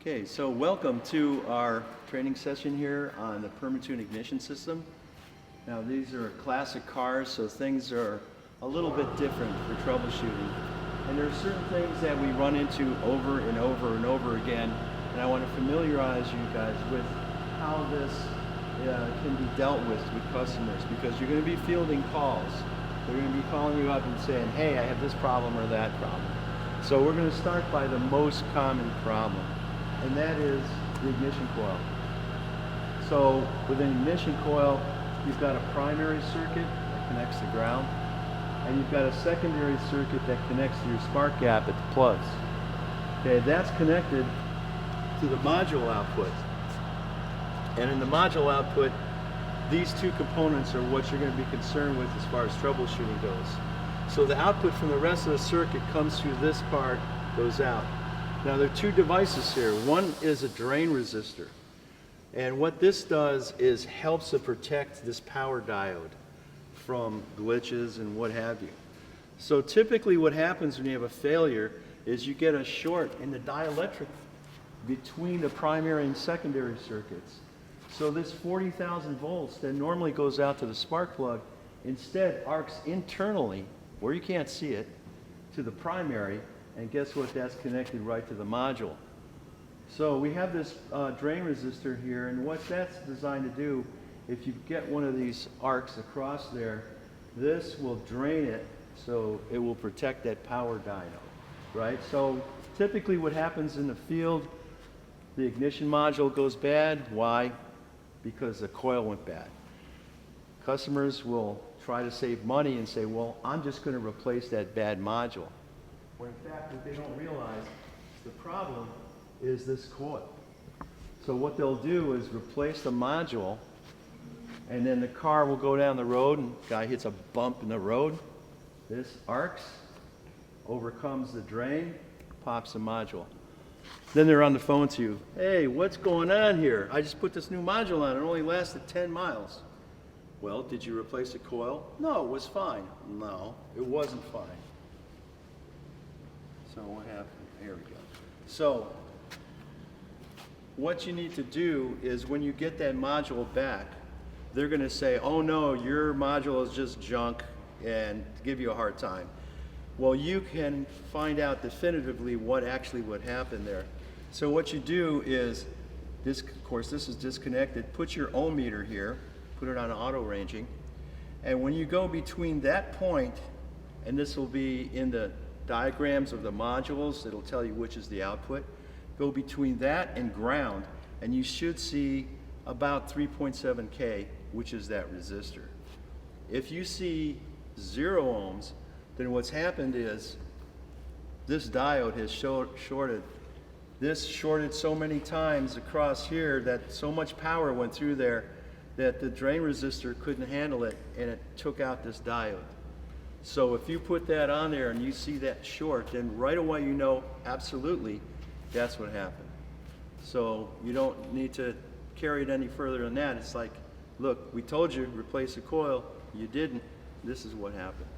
Okay, so welcome to our training session here on the Perma-Tune ignition system. Now these are classic cars, so things are a little bit different for troubleshooting. And there are certain things that we run into over and over and over again, and I want to familiarize you guys with how this can be dealt with customers, because you're going to be fielding calls. They're going to be calling you up and saying, hey, I have this problem or that problem. So we're going to start by the most common problem, and that is the ignition coil. So with an ignition coil, you've got a primary circuit that connects to ground, and you've got a secondary circuit that connects to your spark gap at the plugs. Okay, that's connected to the module output. And in the module output, these two components are what you're going to be concerned with as far as troubleshooting goes. So the output from the rest of the circuit comes through this part, goes out. Now there are two devices here. One is a drain resistor. And what this does is helps to protect this power diode from glitches and what have you. So typically what happens when you have a failure is you get a short in the dielectric between the primary and secondary circuits. So this 40,000 volts that normally goes out to the spark plug instead arcs internally, where you can't see it, to the primary, and guess what? That's connected right to the module. So we have this drain resistor here, and what that's designed to do, if you get one of these arcs across there, this will drain it so it will protect that power diode, right? So typically what happens in the field, the ignition module goes bad. Why? Because the coil went bad. Customers will try to save money and say, well, I'm just going to replace that bad module. When in fact, what they don't realize is the problem is this coil. So what they'll do is replace the module, and then the car will go down the road and the guy hits a bump in the road. This arcs, overcomes the drain, pops the module. Then they're on the phone to you. Hey, what's going on here? I just put this new module on. It only lasted 10 miles. Well, did you replace the coil? No, it was fine. No, it wasn't fine. So what happened? Here we go. So what you need to do is when you get that module back, they're going to say, oh no, your module is just junk, and give you a hard time. Well, you can find out definitively what actually would happen there. So what you do is, this, of course, this is disconnected. Put your ohm meter here, put it on auto ranging, and when you go between that point, and this will be in the diagrams of the modules, it'll tell you which is the output, go between that and ground, and you should see about 3.7 K, which is that resistor. If you see 0 ohms, then what's happened is this diode has shorted. This shorted so many times across here that so much power went through there that the drain resistor couldn't handle it, and it took out this diode. So if you put that on there and you see that short, then right away you know absolutely that's what happened. So you don't need to carry it any further than that. It's like, look, we told you replace the coil, you didn't, this is what happened.